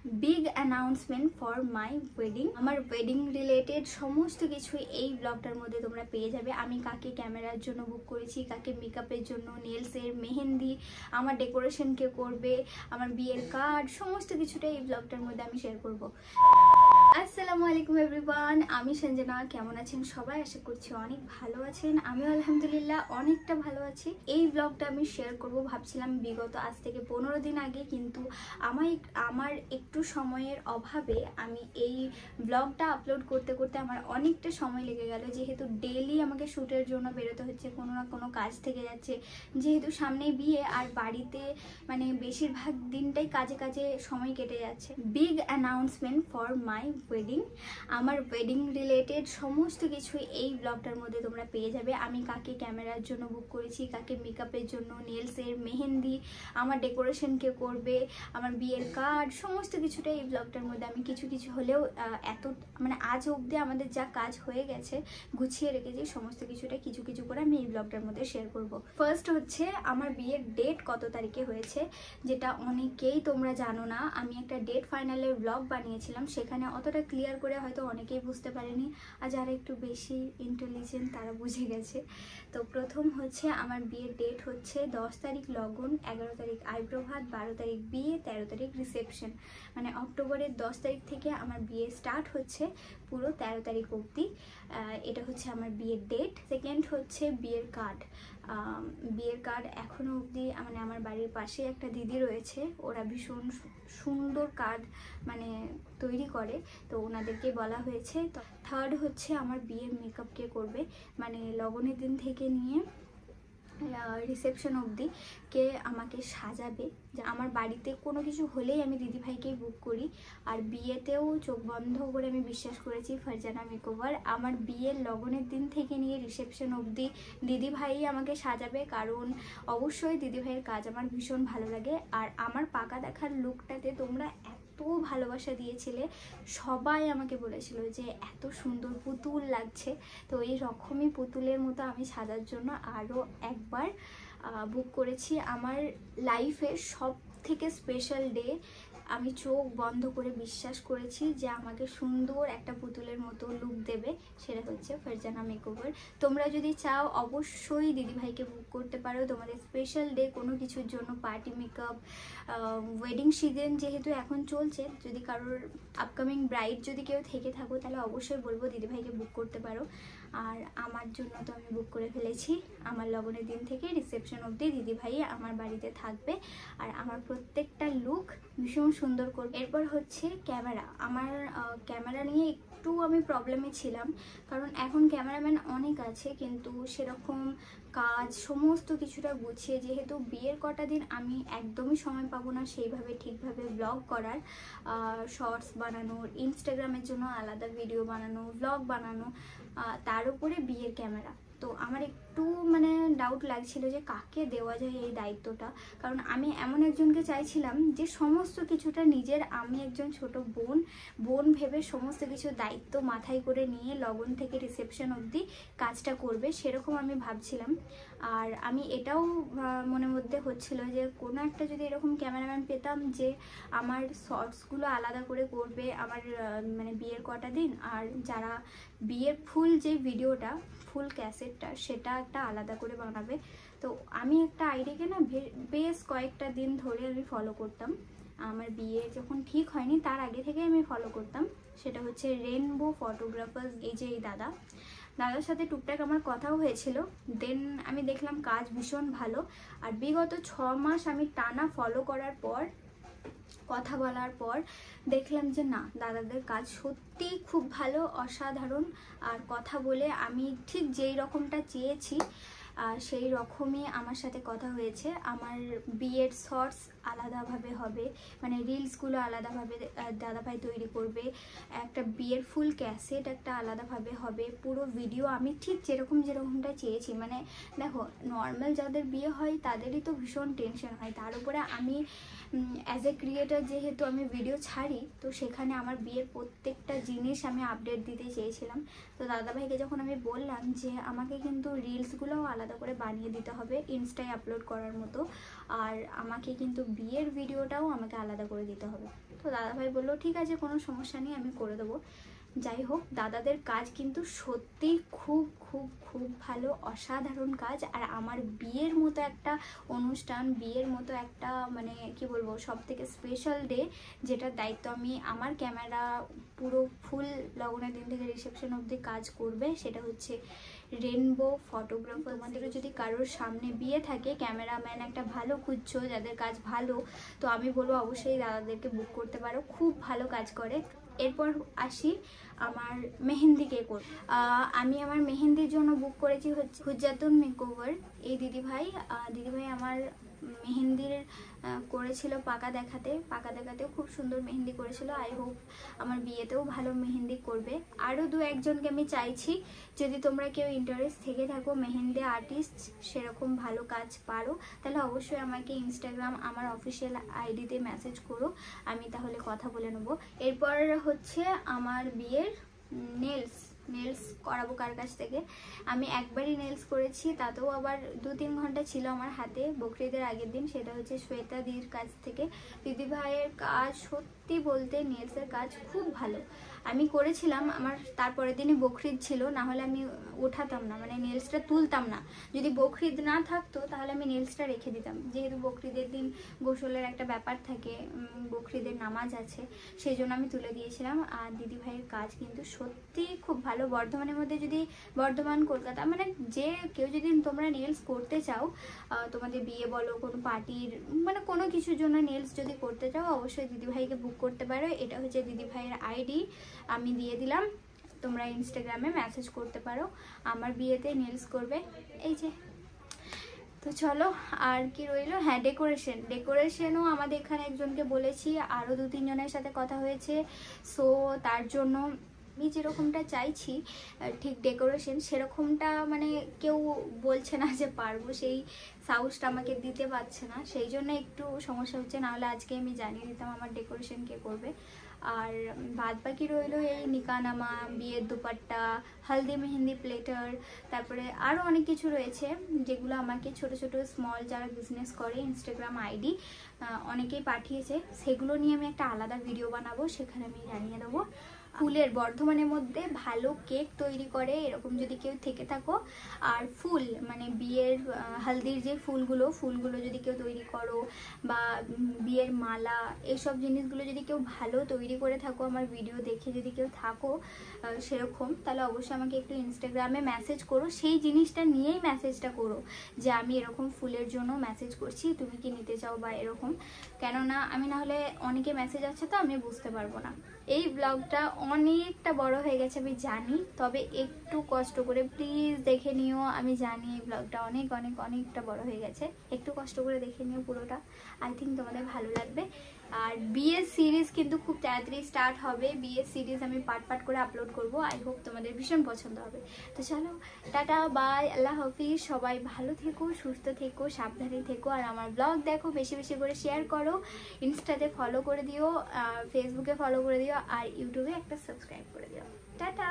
Big announcement for my wedding. আমার wedding related সমস্ত কিছু এই ব্লগটার মধ্যে তোমরা পেয়ে যাবে। আমি কাকে ক্যামেরার জন্য বুক করেছি, কাকে মেকআপের জন্য, নেলসের, মেহেন্দি, আমার ডেকোরেশন কে করবে, আমার বিয়ের কার্ড, সমস্ত কিছুটা এই ব্লগটার মধ্যে আমি শেয়ার করব। আসসালামু আলাইকুম এভরিওয়ান, আমি সঞ্জনা। কেমন আছেন সবাই? আশা করছি অনেক ভালো আছেন। আমিও আলহামদুলিল্লাহ অনেকটা ভালো আছি। এই ব্লগটা আমি শেয়ার করব ভাবছিলাম বিগত আজ থেকে 15 দিন আগে, কিন্তু আমার একটু সময়ের অভাবে আমি এই ব্লগটা আপলোড করতে করতে আমার অনেকটা সময় লেগে গেল। যেহেতু ডেইলি আমাকে শ্যুটের জন্য বেরোতে হচ্ছে, কোনো না কোনো কাজ থেকে যাচ্ছে। যেহেতু সামনে বিয়ে আর বাড়িতে মানে বেশিরভাগ দিনটাই কাজে কাজে সময় কেটে যাচ্ছে। Big announcement for my wedding. আমার ওয়েডিং রিলেটেড সমস্ত কিছু এই ব্লগটার মধ্যে তোমরা পেয়ে যাবে। আমি কাকে ক্যামেরার জন্য বুক করেছি, কাকে মেকআপের জন্য, নেলসের, মেহেন্দি, আমার ডেকোরেশন কে করবে, আমার বিয়ের কার্ড, সমস্ত কিছুটা এই ব্লগটার মধ্যে আমি কিছু কিছু হলেও এত মানে আজ অবধি আমাদের যা কাজ হয়ে গেছে গুছিয়ে রেখেছি, সমস্ত কিছুটা কিছু কিছু করে আমি এই ব্লগটার মধ্যে শেয়ার করব। ফার্স্ট হচ্ছে আমার বিয়ের ডেট কত তারিখে হয়েছে, যেটা অনেকেই তোমরা জানো না। আমি একটা ডেট ফাইনালের ব্লগ বানিয়েছিলাম, সেখানে অতটা ক্লিয়ার করে হয়তো অনেকেই বুঝতে পারেনি, আর যারা একটু বেশি ইন্টেলিজেন্ট তারা বুঝে গেছে। তো প্রথম হচ্ছে আমার বিয়ের ডেট হচ্ছে 10 তারিখ লগন, 11 তারিখ আইব্রো ভাত, 12 তারিখ বিয়ে, 13 তারিখ রিসেপশন। মানে অক্টোবরের 10 তারিখ থেকে আমার বিয়ে স্টার্ট হচ্ছে পুরো 13 তারিখ অবধি। এটা হচ্ছে আমার বিয়ের ডেট। সেকেন্ড হচ্ছে বিয়ের কার্ড। বিয়ের কার্ড এখনও অবধি মানে আমার বাড়ির পাশে একটা দিদি রয়েছে, ওরা ভীষণ সুন্দর কার্ড মানে তৈরি করে, তো ওনাদেরকে বলা হয়েছে। তো থার্ড হচ্ছে আমার বিয়ের মেকআপ কে করবে, মানে লগনের দিন থেকে নিয়ে রিসেপশন অবধি কে আমাকে সাজাবে। আমার বাড়িতে কোনো কিছু হলেই আমি দিদিভাইকেই বুক করি, আর বিয়েতেও চোখ বন্ধ করে আমি বিশ্বাস করেছি ফারজানা মেকওভার। আমার বিয়ের লগনের দিন থেকে নিয়ে রিসেপশন অবধি দিদিভাই আমাকে সাজাবে, কারণ অবশ্যই দিদিভাইয়ের কাজ আমার ভীষণ ভালো লাগে। আর আমার পাকা দেখার লুকটাতে তোমরা এত ভালোবাসা দিয়েছিলে, সবাই আমাকে বলেছিল যে এত সুন্দর পুতুল লাগছে। তো এই রকমই পুতুলের মতো আমি সাজার জন্য আরও একবার বুক করেছি। আমার লাইফের সব থেকে স্পেশাল ডে, আমি চোখ বন্ধ করে বিশ্বাস করেছি যে আমাকে সুন্দর একটা পুতুলের মতো লুক দেবে, সেটা হচ্ছে ফারজানা মেকওভার। তোমরা যদি চাও অবশ্যই দিদিভাইকে বুক করতে পারো তোমাদের স্পেশাল ডে কোনো কিছুর জন্য, পার্টি মেকআপ, ওয়েডিং সিজন যেহেতু এখন চলছে, যদি কারোর আপকামিং ব্রাইড যদি কেউ থেকে থাকো তাহলে অবশ্যই বলবো দিদিভাইকে বুক করতে পারো। আর আমার জন্য তো আমি বুক করে ফেলেছি। আমার লগনের দিন থেকে রিসেপশন অবধি দিদিভাই আমার বাড়িতে থাকবে, আর আমার প্রত্যেকটা লুক ভীষণ সুন্দর করবে। এরপর হচ্ছে ক্যামেরা। আমার ক্যামেরা নিয়ে একটু আমি প্রবলেমে ছিলাম, কারণ এখন ক্যামেরাম্যান অনেক আছে, কিন্তু সেরকম কাজ সমস্ত কিছুটা গুছিয়ে, যেহেতু বিয়ের কটা দিন আমি একদমই সময় পাবো না সেইভাবে ঠিকভাবে ব্লগ করার, শর্টস বানানোর, ইনস্টাগ্রামের জন্য আলাদা ভিডিও বানানো, ব্লগ বানানো, তার উপরে বিয়ের ক্যামেরা। তো আমার একটু মানে ডাউট লাগছিল যে কাকে দেওয়া যায় এই দায়িত্বটা, কারণ আমি এমন একজনকে চাইছিলাম যে সমস্ত কিছুটা নিজের, আমি একজন ছোট বোন ভেবে সমস্ত কিছু দায়িত্ব মাথায় করে নিয়ে লগন থেকে রিসেপশন অবধি কাজটা করবে, সেরকম আমি ভাবছিলাম। আর আমি এটাও মনের মধ্যে হচ্ছিল যে কোনো একটা যদি এরকম ক্যামেরাম্যান পেতাম যে আমার শর্টসগুলো আলাদা করে করবে আমার মানে বিয়ের কটা দিন, আর যারা বিয়ের ফুল যে ভিডিওটা, ফুল ক্যাসেটটা, সেটা একটা আলাদা করে বানাবে। তো আমি একটা আইডিয়াকে না বেশ কয়েকটা দিন ধরে আমি ফলো করতাম। আমার বিয়ে যখন ঠিক হয়নি তার আগে থেকে আমি ফলো করতাম, সেটা হচ্ছে রেনবো ফটোগ্রাফার্স। এই যে এই দাদার সাথে টুকটাক আমার কথাও হয়েছিল। দেন আমি দেখলাম কাজ ভীষণ ভালো, আর বিগত 6 মাস আমি টানা ফলো করার পর, কথা বলার পর দেখলাম যে না, দাদাদের কাজ সত্যি খুব ভালো, অসাধারণ। আর কথা বলে আমি ঠিক যেই রকমটা চেয়েছি সেই রকমই আমার সাথে কথা হয়েছে। আমার বিয়ের শর্টস আলাদাভাবে হবে, মানে রিলসগুলো আলাদাভাবে দাদাভাই তৈরি করবে, একটা বিয়ের ফুল ক্যাসেট একটা আলাদাভাবে হবে, পুরো ভিডিও আমি ঠিক যেরকমটা চেয়েছি। মানে দেখো, নর্মাল যাদের বিয়ে হয় তাদেরই তো ভীষণ টেনশন হয়, তার উপরে আমি অ্যাজ এ ক্রিয়েটার যেহেতু আমি ভিডিও ছাড়ি, তো সেখানে আমার বিয়ের প্রত্যেকটা জিনিস আমি আপডেট দিতে চেয়েছিলাম। তো দাদাভাইকে যখন আমি বললাম যে আমাকে কিন্তু রিলসগুলোও আলাদা করে বানিয়ে দিতে হবে ইনস্টায় আপলোড করার মতো, আর আমাকে কিন্তু বিয়ের ভিডিওটাও আমাকে আলাদা করে দিতে হবে, তো দাদাভাই বললো ঠিক আছে, কোনো সমস্যা নেই, আমি করে দেবো। যাই হোক, দাদাদের কাজ কিন্তু সত্যিই খুব খুব খুব ভালো, অসাধারণ কাজ। আর আমার বিয়ের মতো একটা অনুষ্ঠান, বিয়ের মতো একটা মানে কি বলবো, সব থেকে স্পেশাল ডে, যেটার দায়িত্ব আমি, আমার ক্যামেরা পুরো ফুল লগনের দিন থেকে রিসেপশন অবধি কাজ করবে, সেটা হচ্ছে রেনবো ফটোগ্রাফার। আমাদেরও যদি কারোর সামনে বিয়ে থাকে, ক্যামেরাম্যান একটা ভালো খুঁজছো, যাদের কাজ ভালো, তো আমি বলবো অবশ্যই দাদাদেরকে বুক করতে পারো, খুব ভালো কাজ করে। এরপর আসি আমার মেহেন্দি কে করব। আমি আমার মেহেন্দির জন্য বুক করেছি হচ্ছে হুজ্জাতুন মেকওভার। এই দিদিভাই আমার মেহেন্দির করেছিল পাকা দেখাতেও খুব সুন্দর মেহেন্দি করেছিল। আই হোপ আমার বিয়েতেও ভালো মেহেন্দি করবে। আরও দু একজনকে আমি চাইছি, যদি তোমরা কেউ ইন্টারেস্ট থেকে থাকো, মেহেন্দি আর্টিস্ট সেরকম ভালো কাজ পারো, তাহলে অবশ্যই আমাকে ইনস্টাগ্রাম আমার অফিসিয়াল আইডিতে মেসেজ করো, আমি তাহলে কথা বলে নেবো। এরপর হচ্ছে আমার বিয়ের নেলস করাবো কার কাছ থেকে। আমি একবারই নেলস করেছি, তাতেও আবার 2-3 ঘন্টা ছিল আমার হাতে, বকরিদের আগের দিন। সেটা হচ্ছে শ্বেতা দিদির কাছ থেকে। দিদিভাইয়ের কাজ সত্যি বলতে নেলসের কাজ খুব ভালো। আমি করেছিলাম, আমার তারপরের দিনই বকরিদ ছিল, না হলে আমি ওঠাতাম না, মানে নেলসটা তুলতাম না। যদি বকরিদ না থাকতো তাহলে আমি নেলসটা রেখে দিতাম, যেহেতু বকরিদের দিন গোসলের একটা ব্যাপার থাকে, বকরিদের নামাজ আছে, সেই জন্য আমি তুলে দিয়েছিলাম। আর দিদিভাইয়ের কাজ কিন্তু সত্যি খুব ভালো। বর্ধমানের মধ্যে যদি, বর্ধমান, কলকাতা, মানে যে কেউ যদি তোমরা নেলস করতে চাও, তোমাদের বিয়ে বলো, কোনো পার্টির, মানে কোনো কিছুর জন্য নেলস যদি করতে চাও, অবশ্যই দিদিভাইকে বুক করতে পারো। এটা হচ্ছে দিদিভাইয়ের আইডি, আমি দিয়ে দিলাম, তোমরা ইনস্টাগ্রামে মেসেজ করতে পারো। আমার বিয়েতে নেলস করবে, এই যে। তো চলো, আর কি রইলো, হ্যাঁ ডেকোরেশনও আমাদের এখানে একজনকে বলেছি, আরও 2-3 জনের সাথে কথা হয়েছে। সো তার জন্য আমি যেরকমটা চাইছি ঠিক ডেকোরেশন, সেরকমটা মানে কেউ বলছে না যে পারবো, সেই সাহসটা আমাকে দিতে পারছে না, সেই জন্য একটু সমস্যা হচ্ছে। নাহলে আজকে আমি জানিয়ে দিতাম আমার ডেকোরেশন কে করবে। আর বাদ বাকি রইলো এই নিকানামা, বিয়ের দুপাট্টা, হলদি মেহেন্দি প্লেটার, তারপরে আরও অনেক কিছু রয়েছে, যেগুলো আমাকে ছোট ছোট স্মল যারা বিজনেস করে ইনস্টাগ্রাম আইডি অনেকেই পাঠিয়েছে, সেগুলো নিয়ে আমি একটা আলাদা ভিডিও বানাবো, সেখানে আমি জানিয়ে দেবো। ফুলের, বর্ধমানের মধ্যে ভালো কেক তৈরি করে এরকম যদি কেউ থেকে থাকো, আর ফুল মানে বিয়ের হলদির যে ফুলগুলো যদি কেউ তৈরি করো, বা বিয়ের মালা, এইসব জিনিসগুলো যদি কেউ ভালো তৈরি করে থাকো, আমার ভিডিও দেখে যদি কেউ থাকো সেরকম, তাহলে অবশ্যই আমাকে একটু ইনস্টাগ্রামে মেসেজ করো, সেই জিনিসটা নিয়েই মেসেজটা করো যে আমি এরকম ফুলের জন্য মেসেজ করছি, তুমি কি নিতে চাও বা এরকম। কেননা আমি না হলে অনেকে মেসেজ আছে তো আমি বুঝতে পারবো না। এই ব্লগটা অনেকটা বড় হয়ে গেছে আমি জানি, তবে একটু কষ্ট করে প্লিজ দেখে নিও। আমি জানি এই ব্লগটা অনেকটা বড় হয়ে গেছে, একটু কষ্ট করে দেখে নিও পুরোটা, আই থিঙ্ক তোমাদের ভালো লাগবে। আর বিয়ের সিরিজ কিন্তু খুব তাড়াতাড়ি স্টার্ট হবে, বিয়ের সিরিজ আমি পার্ট করে আপলোড করব, আই হোপ তোমাদের ভীষণ পছন্দ হবে। তো চলো, টাটা, বাই, আল্লাহ হাফিজ। সবাই ভালো থেকো, সুস্থ থেকো, সাবধানে থেকো, আর আমার ব্লগ দেখো, বেশি বেশি করে শেয়ার করো, ইনস্টাতে ফলো করে দিও, ফেসবুকে ফলো করে দিও, আর ইউটিউবে একটা সাবস্ক্রাইব করে দিও। টাটা।